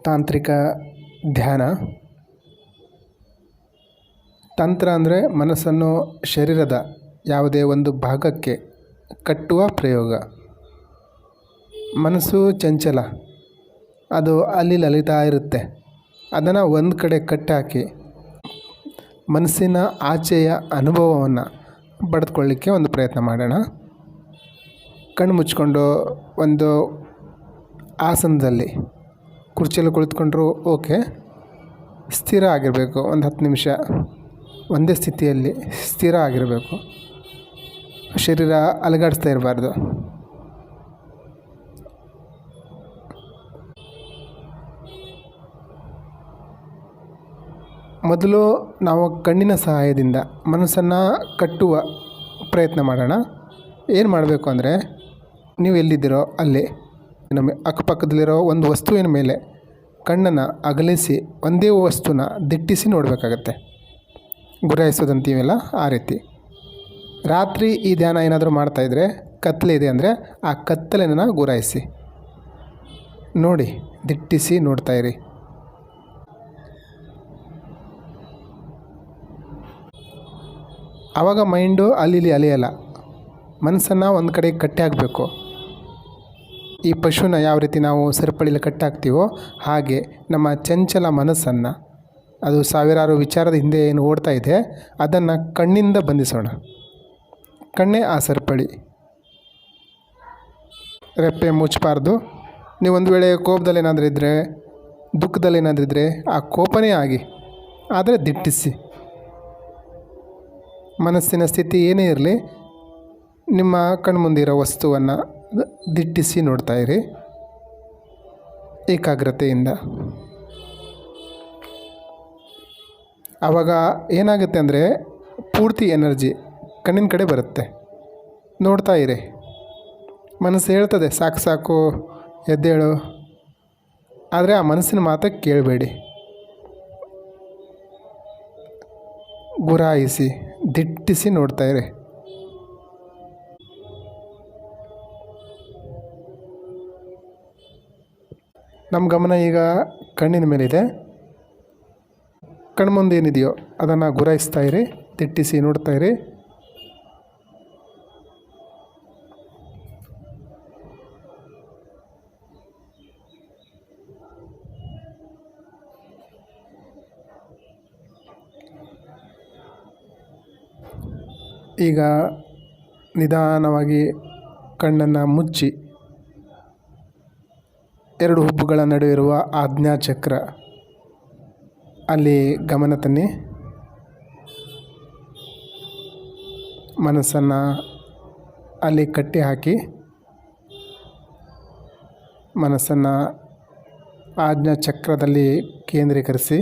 ತಾಂತ್ರಿಕ ಧ್ಯಾನ. ತಂತ್ರ ಅಂದರೆ ಮನಸ್ಸನ್ನು ಶರೀರದ ಯಾವುದೇ ಒಂದು ಭಾಗಕ್ಕೆ ಕಟ್ಟುವ ಪ್ರಯೋಗ. ಮನಸ್ಸು ಚಂಚಲ, ಅದು ಅಲ್ಲಿ ಅಲಿತಾ ಇರುತ್ತೆ. ಅದನ್ನು ಒಂದು ಕಡೆ ಕಟ್ಟಾಕಿ ಮನಸ್ಸಿನ ಆಚೆಯ ಅನುಭವವನ್ನು ಪಡೆದುಕೊಳ್ಳಿಕ್ಕೆ ಒಂದು ಪ್ರಯತ್ನ ಮಾಡೋಣ. ಕಣ್ಣು ಮುಚ್ಕೊಂಡು ಒಂದು ಆಸನದಲ್ಲಿ ಕುರ್ಚಿಯಲ್ಲಿ ಕುಳಿತುಕೊಂಡ್ರೂ ಓಕೆ, ಸ್ಥಿರ ಆಗಿರಬೇಕು. ಒಂದು 10 ನಿಮಿಷ ಒಂದೇ ಸ್ಥಿತಿಯಲ್ಲಿ ಸ್ಥಿರ ಆಗಿರಬೇಕು. ಶರೀರ ಅಲುಗಾಡಿಸ್ತಾ ಇರಬಾರ್ದು. ಮೊದಲು ನಾವು ಕಣ್ಣಿನ ಸಹಾಯದಿಂದ ಮನಸ್ಸನ್ನು ಕಟ್ಟುವ ಪ್ರಯತ್ನ ಮಾಡೋಣ. ಏನು ಮಾಡಬೇಕು ಅಂದರೆ, ನೀವು ಎಲ್ಲಿದ್ದೀರೋ ಅಲ್ಲಿ ನಮ್ಮ ಅಕ್ಕಪಕ್ಕದಲ್ಲಿರೋ ಒಂದು ವಸ್ತುವಿನ ಮೇಲೆ ಕಣ್ಣನ್ನು ಅಗಲಿಸಿ ಒಂದೇ ವಸ್ತುನ ದಿಟ್ಟಿಸಿ ನೋಡಬೇಕಾಗತ್ತೆ. ಗುರಾಯಿಸೋದಂತೀವಲ್ಲ ಆ ರೀತಿ. ರಾತ್ರಿ ಈ ಧ್ಯಾನ ಏನಾದರೂ ಮಾಡ್ತಾಯಿದ್ರೆ ಕತ್ತಲೆ ಇದೆ ಅಂದರೆ ಆ ಕತ್ತಲೆನ ಗುರಾಯಿಸಿ ನೋಡಿ, ದಿಟ್ಟಿಸಿ ನೋಡ್ತಾಯಿರಿ. ಆವಾಗ ಮೈಂಡು ಅಲ್ಲಿ ಅಲೆಯಲ್ಲ. ಮನಸ್ಸನ್ನು ಒಂದು ಕಡೆ ಕಟ್ಟಿ ಹಾಕಬೇಕು. ಈ ಪಶುನ ಯಾವ ರೀತಿ ನಾವು ಸರಪಳಿಲಿ ಕಟ್ಟಾಕ್ತೀವೋ ಹಾಗೆ ನಮ್ಮ ಚಂಚಲ ಮನಸ್ಸನ್ನು, ಅದು ಸಾವಿರಾರು ವಿಚಾರದ ಹಿಂದೆ ಏನು ಓಡ್ತಾ ಇದೆ, ಅದನ್ನು ಕಣ್ಣಿಂದ ಬಂಧಿಸೋಣ. ಕಣ್ಣೇ ಆ ಸರಪಳಿ. ರೆಪ್ಪೆ ಮುಚ್ಚಬಾರ್ದು. ನೀವು ಒಂದು ವೇಳೆ ಕೋಪದಲ್ಲಿ ಏನಾದರೂ ಇದ್ದರೆ, ದುಃಖದಲ್ಲಿ ಏನಾದರೂ ಇದ್ದರೆ ಆ ಕೋಪನೇ ಆಗಿ, ಆದರೆ ದಿಟ್ಟಿಸಿ. ಮನಸ್ಸಿನ ಸ್ಥಿತಿ ಏನೇ ಇರಲಿ, ನಿಮ್ಮ ಕಣ್ಮುಂದಿರೋ ವಸ್ತುವನ್ನು ದಿಟ್ಟಿಸಿ ನೋಡ್ತಾಯಿರಿ ಏಕಾಗ್ರತೆಯಿಂದ. ಆವಾಗ ಏನಾಗುತ್ತೆ ಅಂದರೆ, ಪೂರ್ತಿ ಎನರ್ಜಿ ಕಣ್ಣಿನ ಕಡೆ ಬರುತ್ತೆ. ನೋಡ್ತಾ ಇರಿ. ಮನಸ್ಸು ಹೇಳ್ತದೆ ಸಾಕು ಸಾಕು ಎದ್ದೇಳು, ಆದರೆ ಆ ಮನಸ್ಸಿನ ಮಾತಕ್ಕೆ ಕೇಳಬೇಡಿ. ಗುರಾಯಿಸಿ ದಿಟ್ಟಿಸಿ ನೋಡ್ತಾಯಿರಿ. ನಮ್ಮ ಗಮನ ಈಗ ಕಣ್ಣಿನ ಮೇಲಿದೆ. ಕಣ್ಮುಂದೆ ಏನಿದೆಯೋ ಅದನ್ನು ಗುರಾಯಿಸ್ತಾ ಇರಿ, ದಿಟ್ಟಿಸಿ ನೋಡ್ತಾಯಿರಿ. ಈಗ ನಿಧಾನವಾಗಿ ಕಣ್ಣನ್ನು ಮುಚ್ಚಿ 2 ಹುಬ್ಬುಗಳ ನಡುವೆ ಇರುವ ಆಜ್ಞಾಚಕ್ರ ಅಲ್ಲಿ ಗಮನ ತನ್ನಿ. ಮನಸ್ಸನ್ನು ಅಲ್ಲಿ ಕಟ್ಟಿ ಹಾಕಿ ಮನಸ್ಸನ್ನು ಆಜ್ಞಾಚಕ್ರದಲ್ಲಿ ಕೇಂದ್ರೀಕರಿಸಿ.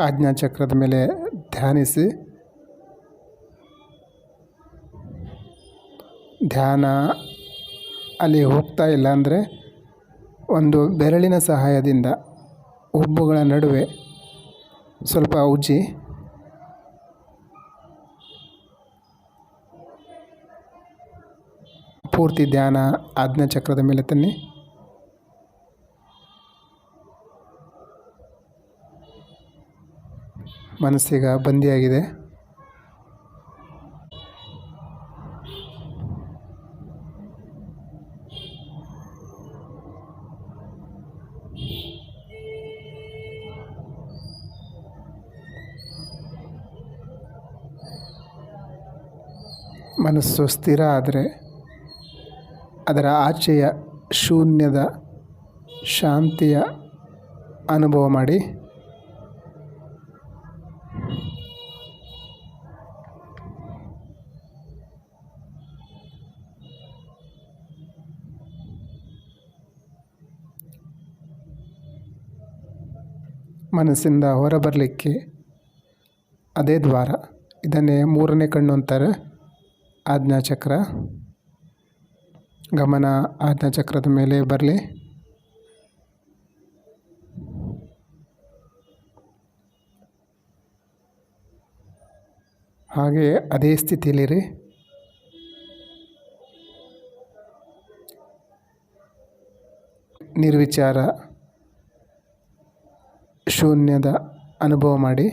ಆಜ್ಞಾಚಕ್ರದ ಮೇಲೆ ಧ್ಯಾನಿಸಿ. ಧ್ಯಾನ ಅಲ್ಲಿ ಹೋಗ್ತಾ ಇಲ್ಲ ಅಂದರೆ ಒಂದು ಬೆರಳಿನ ಸಹಾಯದಿಂದ ಹುಬ್ಬುಗಳ ನಡುವೆ ಸ್ವಲ್ಪ ಉಜ್ಜಿ ಪೂರ್ತಿ ಧ್ಯಾನ ಆಜ್ಞಾಚಕ್ರದ ಮೇಲೆ ತನ್ನಿ. ಮನಸ್ಸೀಗ ಬಂದಿಯಾಗಿದೆ. ಮನಸ್ಸು ಸ್ಥಿರ ಆದರೆ ಅದರ ಆಚೆಯ ಶೂನ್ಯದ ಶಾಂತಿಯ ಅನುಭವ ಮಾಡಿ. ಮನಸ್ಸಿಂದ ಹೊರಬರಲಿಕ್ಕೆ ಅದೇ ದ್ವಾರ. ಇದನ್ನೇ 3ನೇ ಕಣ್ಣು ಅಂತಾರೆ, ಆಜ್ಞಾಚಕ್ರ. ಗಮನ ಆಜ್ಞಾಚಕ್ರದ ಮೇಲೆ ಬರಲಿ. ಹಾಗೆ ಅದೇ ಸ್ಥಿತಿಯಲ್ಲಿರಿ. ನಿರ್ವಿಚಾರ ಶೂನ್ಯದ ಅನುಭವ ಮಾಡಿ.